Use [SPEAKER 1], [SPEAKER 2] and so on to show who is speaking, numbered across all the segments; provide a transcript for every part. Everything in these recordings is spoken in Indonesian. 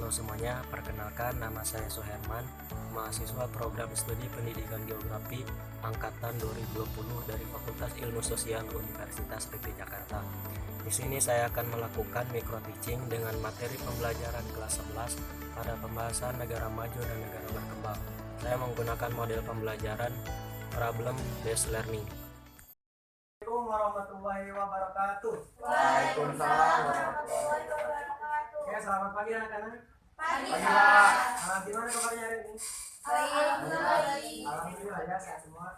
[SPEAKER 1] Halo semuanya, perkenalkan nama saya Soherman, mahasiswa program studi pendidikan geografi angkatan 2020 dari Fakultas Ilmu Sosial Universitas PP Jakarta. Di sini saya akan melakukan micro teaching dengan materi pembelajaran kelas 11 pada pembahasan negara maju dan negara berkembang. Saya menggunakan model pembelajaran problem based learning.
[SPEAKER 2] Assalamualaikum warahmatullahi wabarakatuh.
[SPEAKER 3] Waalaikumsalam warahmatullahi wabarakatuh.
[SPEAKER 2] Oke, selamat pagi anak-anak.
[SPEAKER 3] Pagi,
[SPEAKER 2] Pak. Gimana kabarnya hari ini?
[SPEAKER 3] Baik.
[SPEAKER 2] Alhamdulillah ya, sehat semua.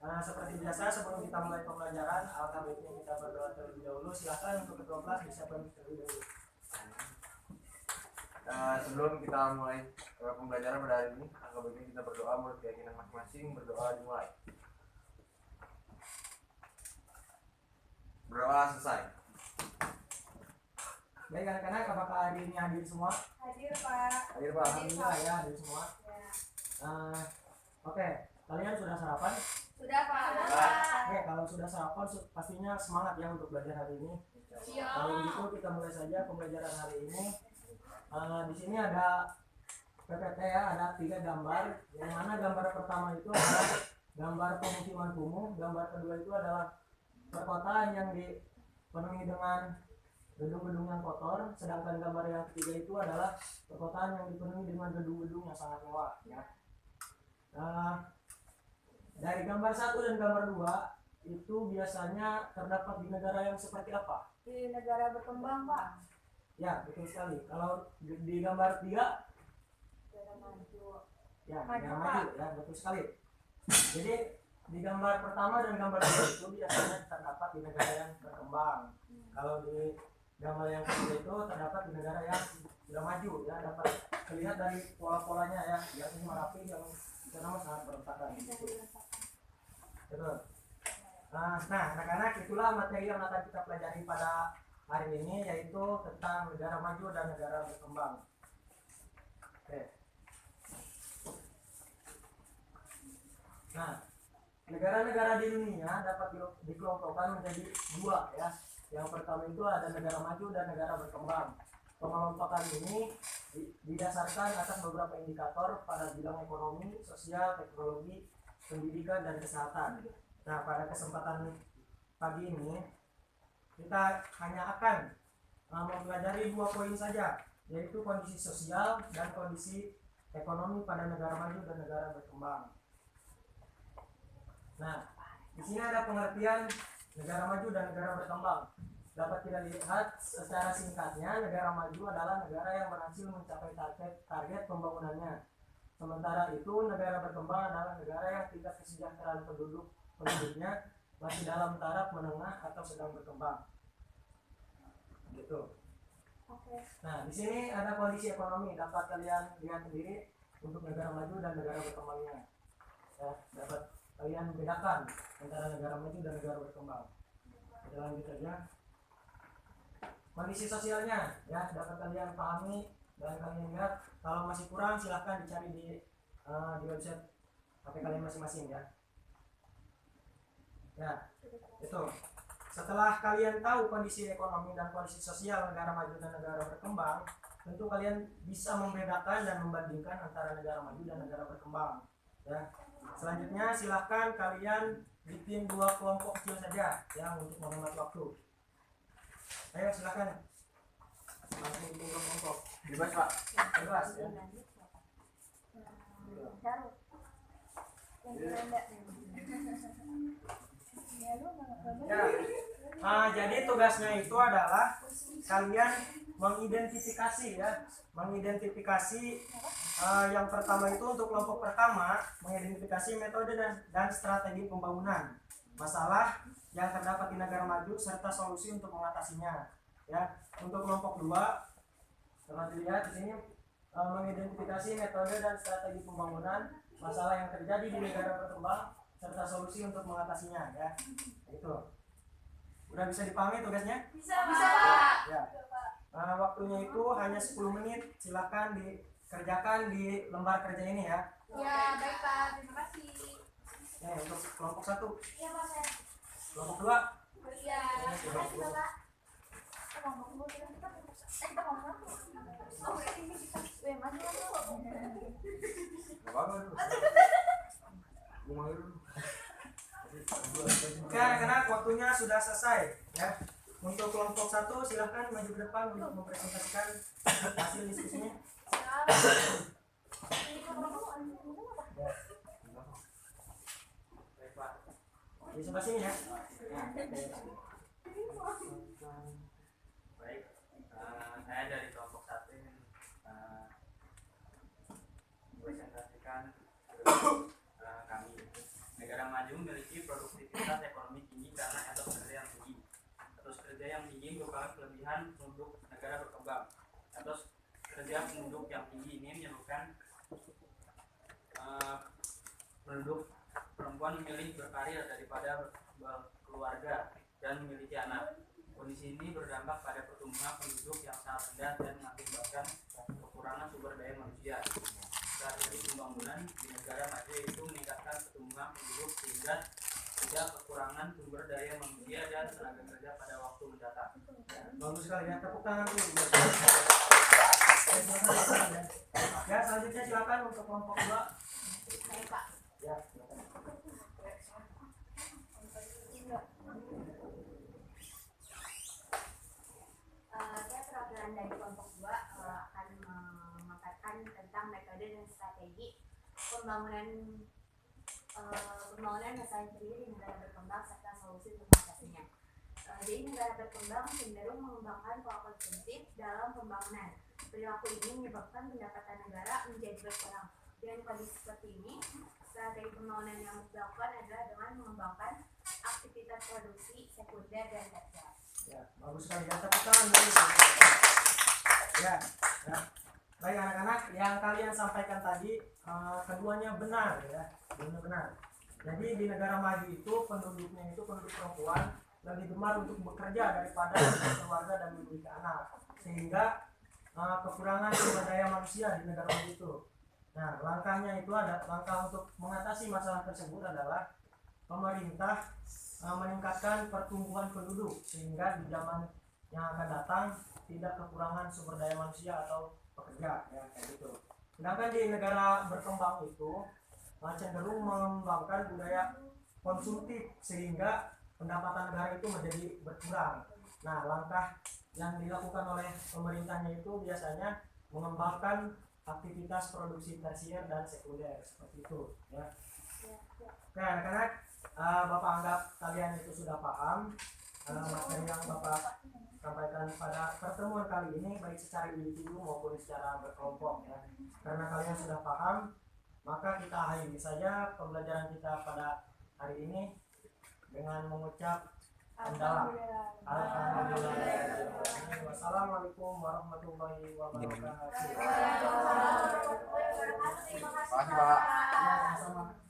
[SPEAKER 2] Seperti biasa sebelum kita mulai pembelajaran, alangkah baiknya kita berdoa terlebih dahulu. Silakan untuk ketua kelas bisa pamit terlebih dahulu.
[SPEAKER 4] Sebelum kita mulai pembelajaran pada hari ini, alangkah baiknya kita berdoa menurut keyakinan masing-masing. Berdoa dimulai. Berdoa selesai.
[SPEAKER 2] Baik anak-anak, apakah hari ini hadir semua?
[SPEAKER 3] Hadir, Pak.
[SPEAKER 4] Hadir Pak.
[SPEAKER 2] Alhamdulillah ya, hadir semua. Oke, kalian sudah sarapan?
[SPEAKER 3] Sudah, Pak.
[SPEAKER 2] Oke, kalau sudah sarapan pastinya semangat ya untuk belajar hari ini.
[SPEAKER 3] Siap.
[SPEAKER 2] Kalau gitu kita mulai saja pembelajaran hari ini. Di sini ada PPT ya, ada 3 gambar. Yang mana gambar pertama itu adalah gambar pemukiman kumuh, gambar kedua itu adalah perkotaan yang dipenuhi dengan gedung-gedung yang kotor, sedangkan gambar yang ketiga itu adalah perkotaan yang dipenuhi dengan gedung-gedung yang sangat mewah ya. Dari gambar 1 dan gambar 2 itu biasanya terdapat di negara yang seperti apa?
[SPEAKER 3] Di negara berkembang, Pak.
[SPEAKER 2] Ya, betul sekali. Kalau di gambar 3
[SPEAKER 3] Negara maju.
[SPEAKER 2] ya,
[SPEAKER 3] Maju,
[SPEAKER 2] negara
[SPEAKER 3] Pak.
[SPEAKER 2] maju ya, betul sekali. Jadi di gambar pertama dan gambar 2 itu biasanya terdapat di negara yang berkembang. Kalau di gambar yang ketiga itu terdapat di negara yang sudah maju ya, dapat terlihat dari pola-polanya ya, yang ini merapi, yang itu nama sangat berantakan. Betul. Nah, anak-anak, itulah materi yang akan kita pelajari pada hari ini, yaitu tentang negara maju dan negara berkembang. Oke. Nah, negara-negara di dunia dapat dikelompokkan menjadi 2 ya. Yang pertama itu ada negara maju dan negara berkembang. Pengelompokan ini didasarkan atas beberapa indikator pada bidang ekonomi, sosial, teknologi, pendidikan, dan kesehatan. Nah, pada kesempatan pagi ini kita hanya akan mempelajari 2 poin saja, yaitu kondisi sosial dan kondisi ekonomi pada negara maju dan negara berkembang. Nah, di sini ada pengertian negara maju dan negara berkembang. Dapat kita lihat secara singkatnya, negara maju adalah negara yang berhasil mencapai target pembangunannya. Sementara itu, negara berkembang adalah negara yang tingkat kesejahteraan penduduknya masih dalam taraf menengah atau sedang berkembang. Gitu.
[SPEAKER 3] Oke.
[SPEAKER 2] Nah, di sini ada kondisi ekonomi, dapat kalian lihat sendiri untuk negara maju dan negara berkembangnya. Ya, dapat kalian bedakan antara negara maju dan negara berkembang. Kita lanjut saja. Kondisi sosialnya ya, dapat kalian pahami dan kalian lihat. Kalau masih kurang silahkan dicari di website HP kalian masing-masing ya. Ya, itu. Setelah kalian tahu kondisi ekonomi dan kondisi sosial negara maju dan negara berkembang, tentu kalian bisa membedakan dan membandingkan antara negara maju dan negara berkembang ya. Selanjutnya silahkan kalian bikin 2 kelompok kecil saja ya untuk menghemat waktu. Ayo silahkan langsung bikin 2 kelompok.
[SPEAKER 4] Bebas Pak.
[SPEAKER 2] Bebas ya.
[SPEAKER 3] Baru. Yang Belanda. Ya, lu nggak
[SPEAKER 2] Ya. Jadi tugasnya itu adalah kalian mengidentifikasi ya, mengidentifikasi yang pertama itu untuk kelompok pertama, mengidentifikasi metode dan strategi pembangunan masalah yang terdapat di negara maju serta solusi untuk mengatasinya ya. Untuk kelompok 2 telah dilihat di sini, mengidentifikasi metode dan strategi pembangunan masalah yang terjadi di negara berkembang serta solusi untuk mengatasinya ya. Itu udah bisa dipahami tugasnya?
[SPEAKER 3] Bisa, Pak.
[SPEAKER 2] Ya. Waktunya itu hanya 10 menit. Silakan dikerjakan di lembar kerja ini ya.
[SPEAKER 3] Ya, baik, Pak. Terima kasih.
[SPEAKER 2] Untuk kelompok 1.
[SPEAKER 3] Iya, Pak.
[SPEAKER 2] Kelompok 2.
[SPEAKER 3] Iya, terima kasih, Bapak. kelompok dua kita kita ngomong apa? Oh ini kita maju
[SPEAKER 4] Gak apa-apa dulu. Gua mau dulu.
[SPEAKER 2] Oke anak-anak, waktunya sudah selesai ya. Untuk kelompok 1 silahkan maju ke depan untuk mempresentasikan hasil diskusinya. Ya. Di sebelah sini ya.
[SPEAKER 5] Baik, saya dari kelompok 1 ini presentasikan kami. Negara maju memiliki produktivitas ekonomi tinggi karena etos kerja yang tinggi. Etos kerja yang tinggi merupakan kelebihan penduduk negara berkembang. Etos kerja penduduk yang tinggi ini menyebabkan penduduk perempuan memilih berkarir daripada berkeluarga dan memiliki anak. Kondisi ini berdampak pada pertumbuhan penduduk yang sangat rendah dan mengakibatkan kekurangan sumber daya manusia. Strategi pembangunan di negara maju itu meningkatkan pertumbuhan penduduk sehingga tidak kekurangan sumber daya manusia dan tenaga kerja pada waktu mendatang.
[SPEAKER 2] Bagus sekali ya, tepuk tangan dulu. Ya, selanjutnya silakan untuk kelompok 2.
[SPEAKER 3] Baik Pak.
[SPEAKER 2] Ya, silakan.
[SPEAKER 3] Saya perwakilan dari kelompok 2 akan memaparkan tentang metode dan strategi pembangunan masalah sendiri di negara berkembang serta solusi untuk mengatasinya. Jadi negara berkembang cenderung mengembangkan pola konsumtif dalam pembangunan. Perilaku ini menyebabkan pendapatan negara menjadi berkurang. Dengan kondisi seperti ini, strategi pembangunan yang dilakukan adalah dengan mengembangkan aktivitas produksi sekunder dan tersier.
[SPEAKER 2] Ya, bagus sekali ya, tepuk tangan dulu. Ya, ya. Baik anak-anak, yang kalian sampaikan tadi keduanya benar ya, benar. Jadi di negara maju itu penduduknya itu penduduk perempuan lebih gemar untuk bekerja daripada keluarga dan memiliki anak, sehingga kekurangan sumber daya manusia di negara maju itu. Nah, langkahnya itu ada langkah untuk mengatasi masalah tersebut adalah pemerintah meningkatkan pertumbuhan penduduk sehingga di zaman yang akan datang tidak kekurangan sumber daya manusia atau pekerja ya kayak gitu. Sedangkan di negara berkembang itu cenderung mengembangkan budaya konsumtif sehingga pendapatan negara itu menjadi berkurang. Nah, langkah yang dilakukan oleh pemerintahnya itu biasanya mengembangkan aktivitas produksi tersier dan sekunder seperti itu ya. Oke anak-anak, Bapak anggap kalian itu sudah paham materi yang Bapak sampaikan pada pertemuan kali ini baik secara individu maupun secara berkelompok ya. Karena kalian sudah paham, maka kita akhiri saja pembelajaran kita pada hari ini dengan mengucap hamdalah. Alhamdulillah. Wassalamualaikum warahmatullahi wabarakatuh.
[SPEAKER 3] Terima kasih
[SPEAKER 4] Makasih Pak.
[SPEAKER 2] Ya, sama-sama.